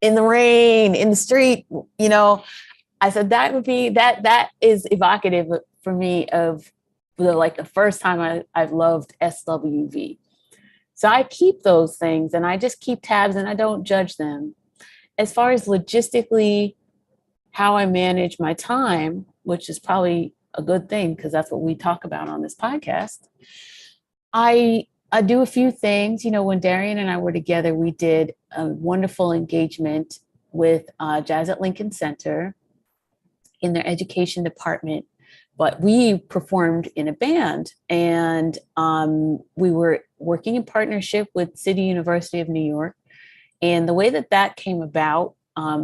Speaker 4: in the rain, in the street, I said that would be, that is evocative for me of the first time I've loved SWV. So I keep those things and I just keep tabs and I don't judge them. As far as logistically, how I manage my time, which is probably a good thing because that's what we talk about on this podcast. I do a few things. When Darrian and I were together, we did a wonderful engagement with Jazz at Lincoln Center in their education department. But we performed in a band and we were working in partnership with City University of New York. And the way that came about,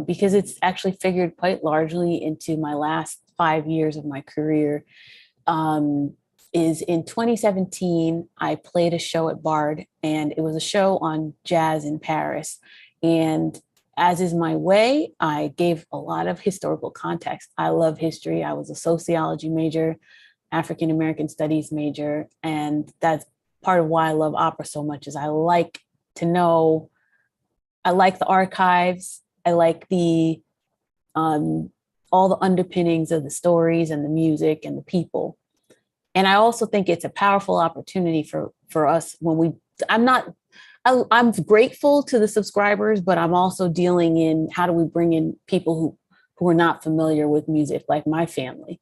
Speaker 4: because it's actually figured quite largely into my last 5 years of my career, is in 2017, I played a show at Bard, and it was a show on jazz in Paris. And as is my way, I gave a lot of historical context. I love history. I was a sociology major, African American studies major, and that's part of why I love opera so much. Is I like to know, I like the archives, I like the all the underpinnings of the stories and the music and the people. And I also think it's a powerful opportunity for us when I'm grateful to the subscribers, but I'm also dealing in how do we bring in people who are not familiar with music, like my family.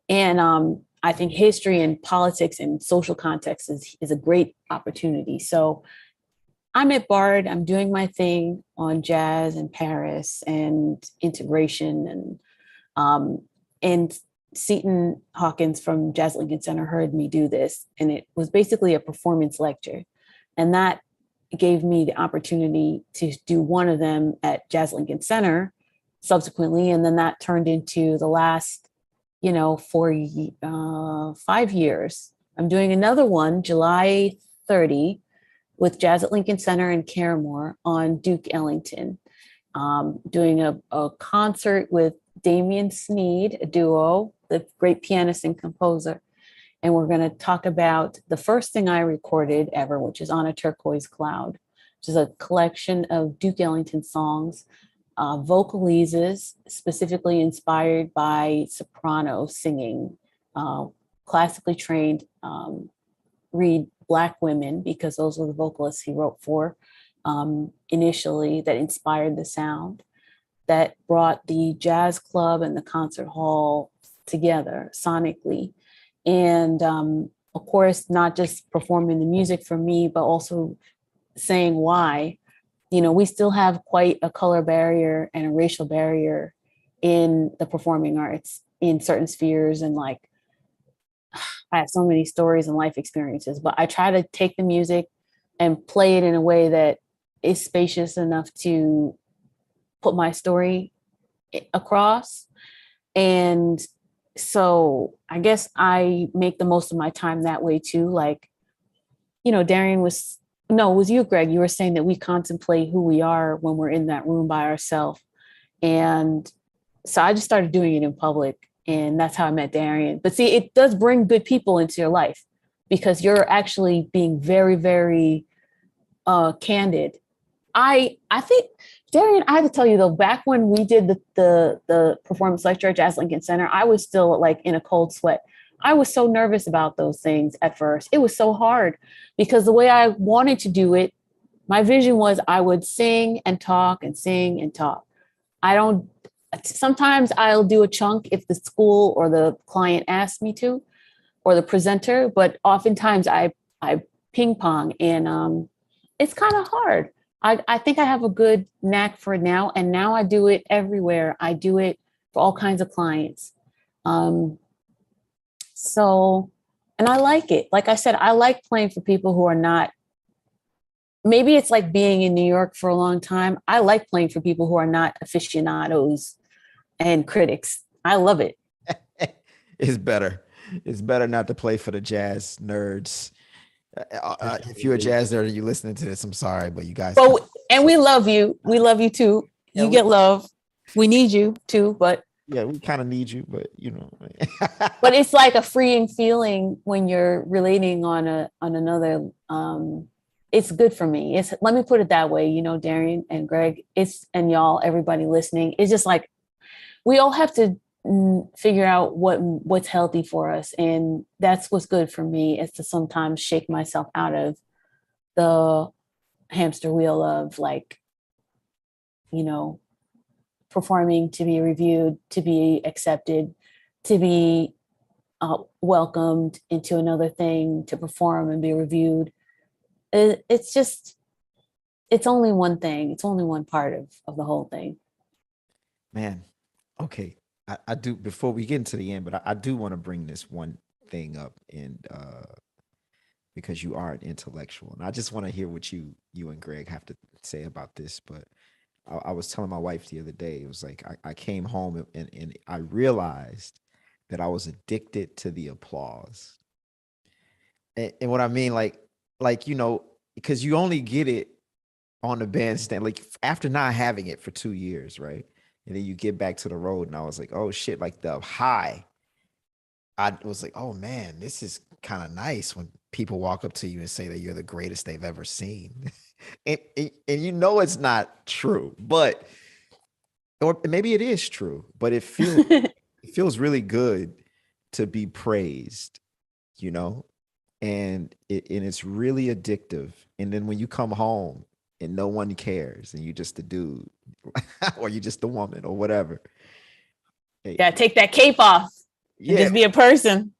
Speaker 4: And I think history and politics and social context is a great opportunity. So I'm at Bard, I'm doing my thing on jazz in Paris and integration and Seton Hawkins from Jazz Lincoln Center heard me do this, and it was basically a performance lecture. And that gave me the opportunity to do one of them at Jazz Lincoln Center subsequently. And then that turned into the last, 5 years. I'm doing another one, July 30, with Jazz at Lincoln Center in Carramore on Duke Ellington. Doing a concert with Damian Sneed, a duo, the great pianist and composer. And we're going to talk about the first thing I recorded ever, which is On a Turquoise Cloud, which is a collection of Duke Ellington songs, vocalises, specifically inspired by soprano singing, classically trained, read Black women, because those were the vocalists he wrote for initially, that inspired the sound, that brought the jazz club and the concert hall together sonically. And of course, not just performing the music for me, but also saying why. We still have quite a color barrier and a racial barrier in the performing arts in certain spheres. And I have so many stories and life experiences, but I try to take the music and play it in a way that is spacious enough to put my story across. And so I guess I make the most of my time that way too. Like, Darrian was, no, it was you, Greg. You were saying that we contemplate who we are when we're in that room by ourselves. And so I just started doing it in public, and that's how I met Darrian. But see, it does bring good people into your life because you're actually being very, very candid. I think, Darrian, I have to tell you though, back when we did the performance lecture at Jazz Lincoln Center, I was still like in a cold sweat. I was so nervous about those things at first. It was so hard because the way I wanted to do it, my vision was I would sing and talk and sing and talk. Sometimes I'll do a chunk if the school or the client asks me to, or the presenter, but oftentimes I ping pong, and it's kind of hard. I think I have a good knack for it now, and now I do it everywhere. I do it for all kinds of clients. And I like it. Like I said, I like playing for people who are not, maybe it's like being in New York for a long time. I like playing for people who are not aficionados and critics. I love it.
Speaker 1: It's better. It's better not to play for the jazz nerds. If you're a jazz nerd and you're listening to this, I'm sorry, but you guys.
Speaker 4: And we love you. We love you too. You get love. We need you too, but.
Speaker 1: Yeah, we kind of need you, but
Speaker 4: But it's like a freeing feeling when you're relating on another. It's good for me. Let me put it that way, Darrian and Greg, and y'all, everybody listening. It's just like we all have to figure out what's healthy for us, and that's what's good for me, is to sometimes shake myself out of the hamster wheel of like, performing to be reviewed, to be accepted, to be welcomed into another thing, to perform and be reviewed. It's only one thing. It's only one part of the whole thing.
Speaker 1: Man, okay. I do, before we get into the end, but I do want to bring this one thing up, and because you are an intellectual, and I just want to hear what you and Greg have to say about this. But I was telling my wife the other day, it was like I came home and I realized that I was addicted to the applause. And what I mean, like, because you only get it on the bandstand, like after not having it for 2 years, right? And then you get back to the road, and I was like, oh shit, like the high. I was like, oh man, this is kind of nice when people walk up to you and say that you're the greatest they've ever seen. and it's not true, but, or maybe it is true, but it feels really good to be praised, and it's really addictive. And then when you come home and no one cares, and you just the dude or you just the woman or whatever.
Speaker 4: Yeah, take that cape off. Yeah, just be a person.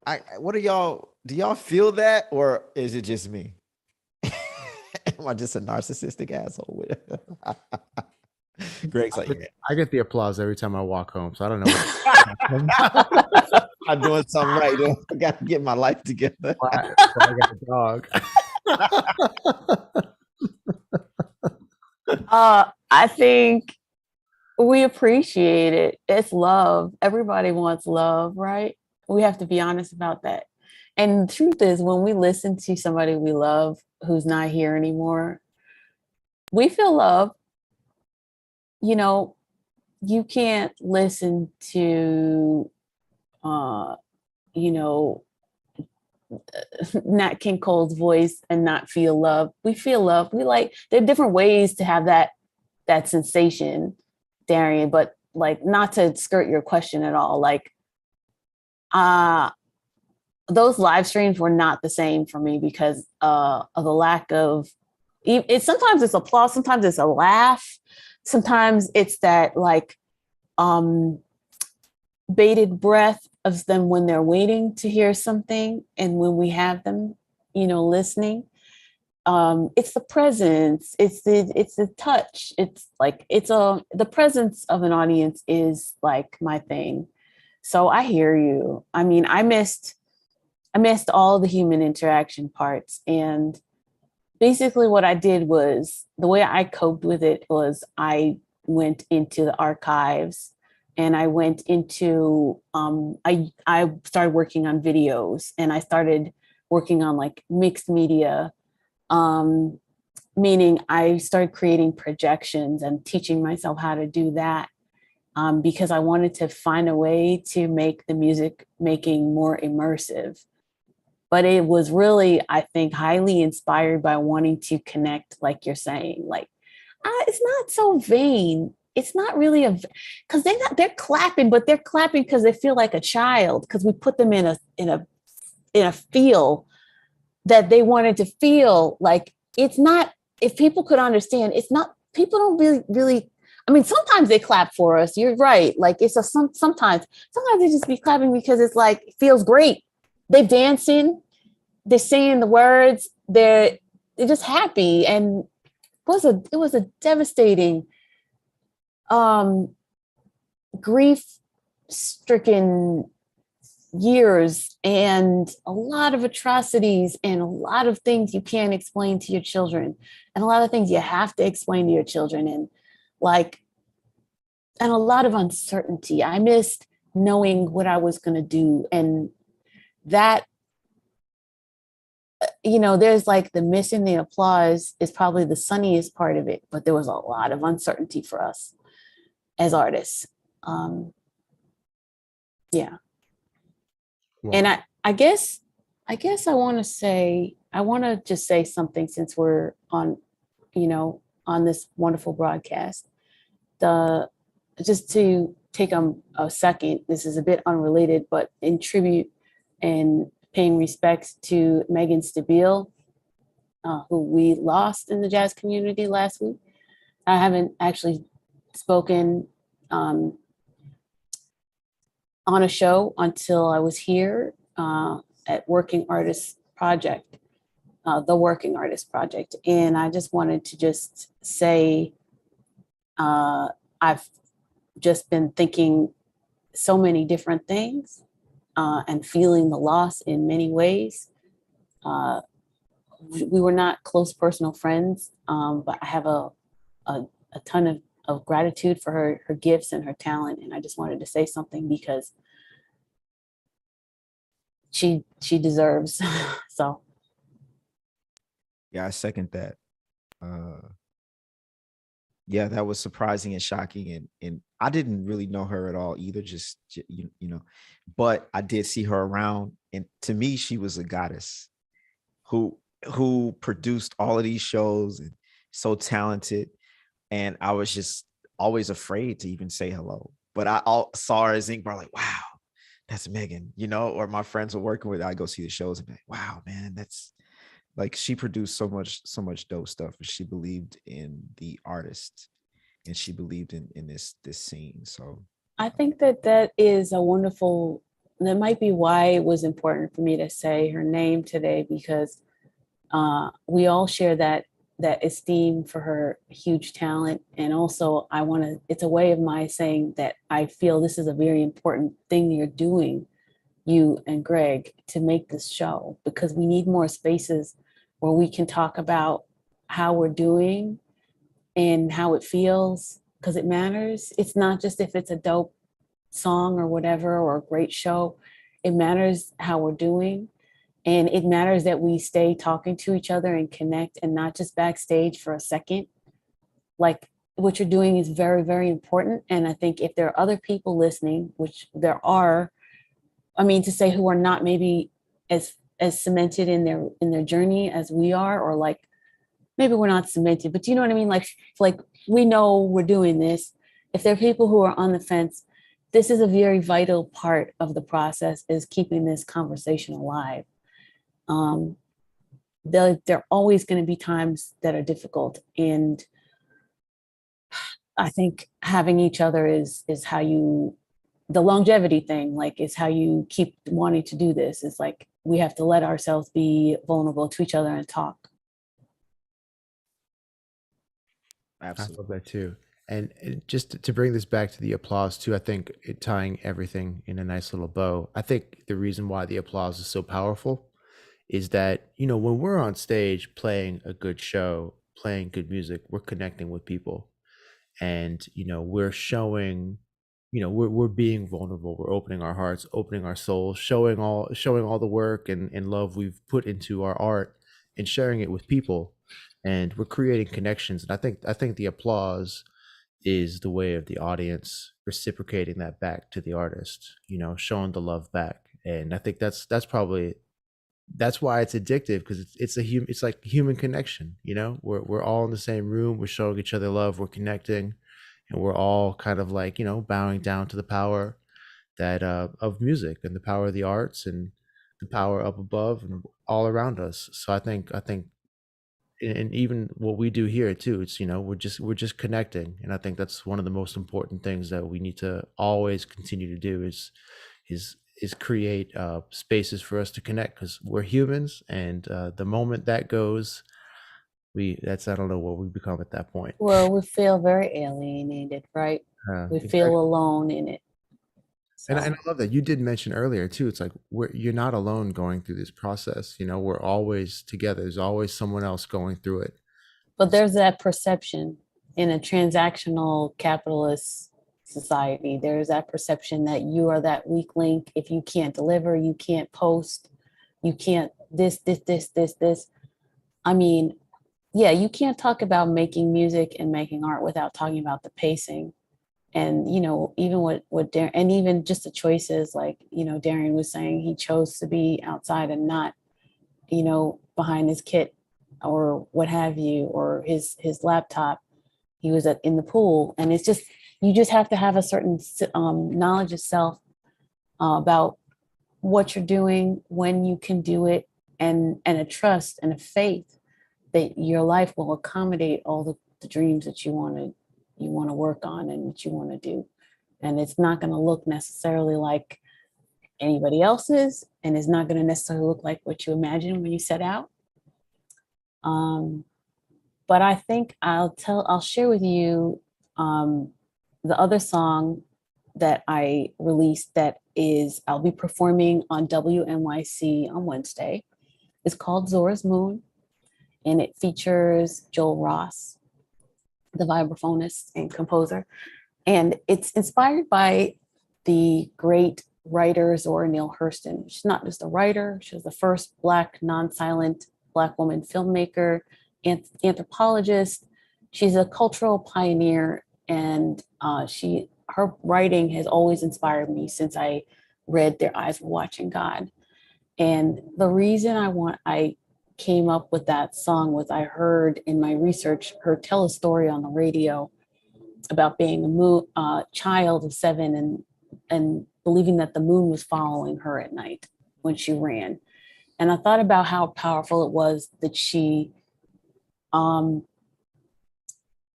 Speaker 1: Do y'all feel that, or is it just me? Am I just a narcissistic asshole with it? Greg's like,
Speaker 3: I get the applause every time I walk home, so I don't know.
Speaker 1: I'm doing something right. I got to get my life together.
Speaker 3: I got a dog.
Speaker 4: I think we appreciate it. It's love. Everybody wants love, right? We have to be honest about that. And the truth is, when we listen to somebody we love who's not here anymore, we feel love. You can't listen to, Nat King Cole's voice and not feel love. We feel love. There are different ways to have that sensation, Darrian, but like, not to skirt your question at all. Like, those live streams were not the same for me because of the lack of, sometimes it's applause, sometimes it's a laugh, sometimes it's that like bated breath of them when they're waiting to hear something, and when we have them, listening. It's the presence, it's the touch. It's like, the presence of an audience is like my thing. So I hear you. I mean, I missed all the human interaction parts. And basically what I did was, the way I coped with it was I went into the archives, and I went into, I started working on videos, and I started working on like mixed media, meaning I started creating projections and teaching myself how to do that, because I wanted to find a way to make the music making more immersive. But it was really, I think, highly inspired by wanting to connect, like you're saying, like, it's not so vain. It's not really because they're clapping, but they're clapping because they feel like a child, because we put them in a feel that they wanted to feel. Like, it's not, if people could understand, it's not, people don't really, I mean, sometimes they clap for us. You're right. Like, it's sometimes they just be clapping because it's like, it feels great. They're dancing, they're saying the words, they're just happy. And it was a devastating, grief-stricken years, and a lot of atrocities, and a lot of things you can't explain to your children, and a lot of things you have to explain to your children, and a lot of uncertainty. I missed knowing what I was going to do, and that, there's like the missing the applause is probably the sunniest part of it, but there was a lot of uncertainty for us as artists. Yeah. Wow. And I guess I want to just say something, since we're on this wonderful broadcast. Just to take a second, this is a bit unrelated, but in tribute and paying respects to Megan Stabile, who we lost in the jazz community last week. I haven't actually spoken on a show until I was here at Working Artist Project, the Working Artist Project. And I just wanted to just say, I've just been thinking so many different things, and feeling the loss in many ways. We were not close personal friends, but I have a ton of gratitude for her gifts and her talent. And I just wanted to say something because she deserves. So.
Speaker 1: Yeah, I second that. Yeah, that was surprising and shocking. And I didn't really know her at all either, just, but I did see her around. And to me, she was a goddess who produced all of these shows, and so talented. And I was just always afraid to even say hello. But I saw her as Ink Bar, like, wow, that's Megan, or my friends were working with, I go see the shows and be like, wow, man, that's like, she produced so much dope stuff. She believed in the artist, and she believed in this scene. So
Speaker 4: I think that is a wonderful, that might be why it was important for me to say her name today, because we all share that esteem for her huge talent. And also it's a way of my saying that I feel this is a very important thing you're doing, you and Greg, to make this show, because we need more spaces where we can talk about how we're doing and how it feels, because it matters. It's not just if it's a dope song or whatever, or a great show. It matters how we're doing. And it matters that we stay talking to each other and connect, and not just backstage for a second. Like, what you're doing is very, very important. And I think if there are other people listening, which there are, to say, who are not maybe as cemented in their journey as we are, or like, maybe we're not cemented, but you know what I mean? Like we know we're doing this. If there are people who are on the fence, this is a very vital part of the process, is keeping this conversation alive. There are always going to be times that are difficult. And I think having each other is how you, the longevity thing, like, is how you keep wanting to do this. It's like, we have to let ourselves be vulnerable to each other and talk.
Speaker 1: Absolutely.
Speaker 3: I love that too. And just to bring this back to the applause too, I think tying everything in a nice little bow, I think the reason why the applause is so powerful is that, when we're on stage playing a good show, playing good music, we're connecting with people. and we're showing, we're being vulnerable, we're opening our hearts, opening our souls, showing all the work and love we've put into our art and sharing it with people, and we're creating connections. And I think the applause is the way of the audience reciprocating that back to the artist, showing the love back. And I think that's why it's addictive, because it's like human connection. We're all in the same room, we're showing each other love, we're connecting, and we're all kind of like bowing down to the power that of music, and the power of the arts, and the power up above and all around us. So I think and even what we do here too, it's we're just connecting. And I think that's one of the most important things that we need to always continue to do is create spaces for us to connect, because we're humans. And the moment that goes, I don't know what we become at that point.
Speaker 4: Well, we feel very alienated, right? We
Speaker 3: Exactly.
Speaker 4: feel alone in it.
Speaker 3: And
Speaker 4: So,
Speaker 3: I love that you did mention earlier too. It's like you're not alone going through this process. We're always together. There's always someone else going through it.
Speaker 4: but there's that perception in a transactional capitalist society. There's that perception that you are that weak link. If you can't deliver, you can't post, you can't this. I mean, yeah, you can't talk about making music and making art without talking about the pacing. And even what Darrian, and even just the choices, like Darrian was saying, he chose to be outside and not behind his kit or what have you, or his laptop. He was in the pool. And it's just, you just have to have a certain knowledge of self, about what you're doing, when you can do it, and a trust and a faith that your life will accommodate all the dreams that you want to work on and what you want to do. And it's not going to look necessarily like anybody else's, and it's not going to necessarily look like what you imagine when you set out. But I think I'll share with you the other song that I released that I'll be performing on WNYC on Wednesday. It's called Zora's Moon, and it features Joel Ross, the vibraphonist and composer. And it's inspired by the great writer Zora Neale Hurston. She's not just a writer, she was the first Black non-silent Black woman filmmaker, anthropologist. She's a cultural pioneer, and her writing has always inspired me since I read Their Eyes Were Watching God. And the reason I came up with that song was I heard in my research her tell a story on the radio about being a child of 7 and believing that the moon was following her at night when she ran. And I thought about how powerful it was that she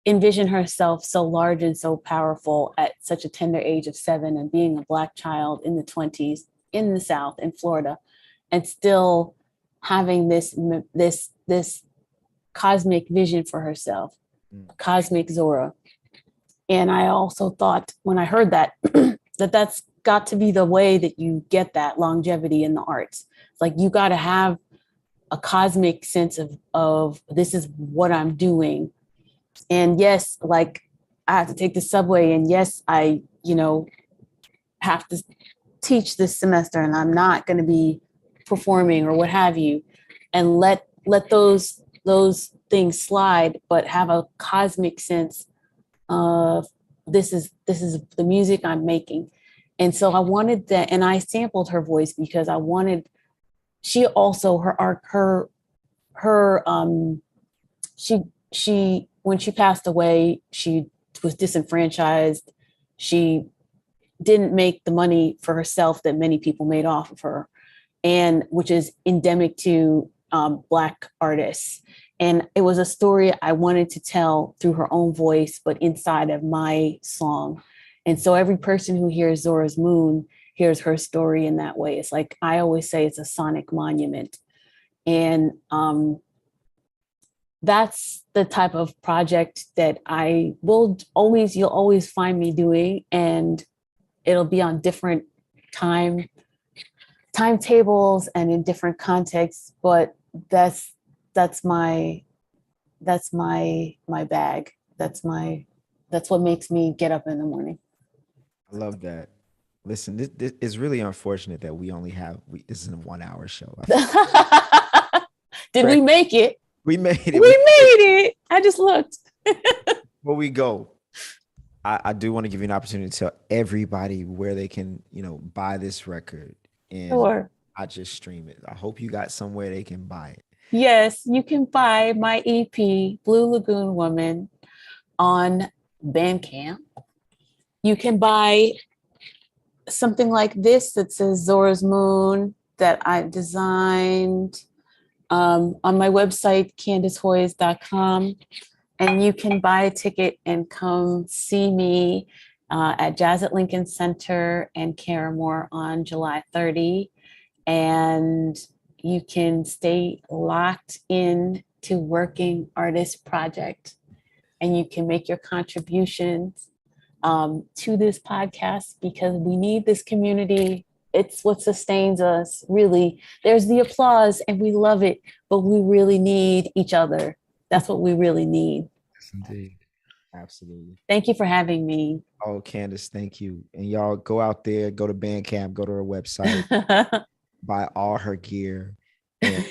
Speaker 4: envisioned herself so large and so powerful at such a tender age of 7, and being a Black child in the 20s in the South, in Florida, and still having this cosmic vision for herself, cosmic Zora. And I also thought, when I heard that, that's got to be the way that you get that longevity in the arts. It's like, you got to have a cosmic sense of this is what I'm doing. And yes, like, I have to take the subway, and yes, I, have to teach this semester, and I'm not going to be performing or what have you, and let those things slide, but have a cosmic sense of this is the music I'm making. And so I wanted that, and I sampled her voice because I wanted, she also, she when she passed away, she was disenfranchised. She didn't make the money for herself that many people made off of her, and which is endemic to Black artists. And it was a story I wanted to tell through her own voice, but inside of my song. And so every person who hears Zora's Moon hears her story in that way. It's like, I always say, it's a sonic monument. And that's the type of project that you'll always find me doing, and it'll be on different timetables and in different contexts, but that's my bag. That's that's what makes me get up in the morning.
Speaker 1: I love that. Listen, this is really unfortunate that this is a 1 hour show.
Speaker 4: Did we make it?
Speaker 1: We made it.
Speaker 4: We made it. I just looked.
Speaker 1: Before we go, I do want to give you an opportunity to tell everybody where they can, buy this record. And
Speaker 4: Sure.
Speaker 1: I just stream it. I hope you got somewhere they can buy it.
Speaker 4: Yes, you can buy my EP, Blue Lagoon Woman, on Bandcamp. You can buy something like this that says Zora's Moon that I designed on my website, CandiceHoyes.com. And you can buy a ticket and come see me at Jazz at Lincoln Center and Caramore on July 30. And you can stay locked in to Working Artist Project. And you can make your contributions to this podcast because we need this community. It's what sustains us, really. There's the applause and we love it, but we really need each other. That's what we really need.
Speaker 3: Yes, indeed.
Speaker 1: Absolutely.
Speaker 4: Thank you for having me.
Speaker 1: Oh, Candice, thank you. And y'all go out there, go to Bandcamp, go to her website, buy all her gear. And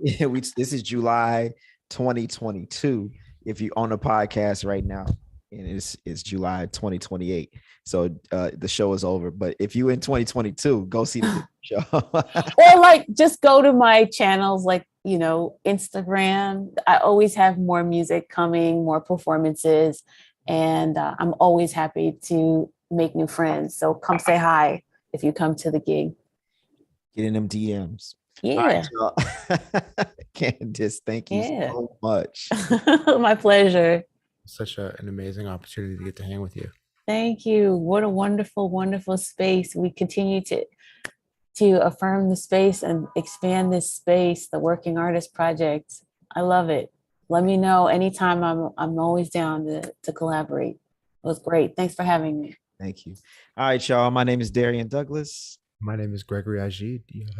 Speaker 1: this is July 2022. If you own a podcast right now, and it's July 2028. So the show is over. But if you in 2022, go see the show.
Speaker 4: Or just go to my channels, Instagram. I always have more music coming, more performances, and I'm always happy to make new friends. So come say hi if you come to the gig.
Speaker 1: Get in them DMs.
Speaker 4: Yeah.
Speaker 1: All right, Candice, thank you so much.
Speaker 4: My pleasure.
Speaker 3: Such an amazing opportunity to get to hang with you.
Speaker 4: Thank you. What a wonderful, wonderful space. We continue to affirm the space and expand this space, the Working Artist Project. I love it. Let me know anytime. I'm always down to collaborate. It was great. Thanks for having me.
Speaker 1: Thank you. All right, y'all. My name is Darrian Douglas.
Speaker 3: My name is Gregory Agid. You have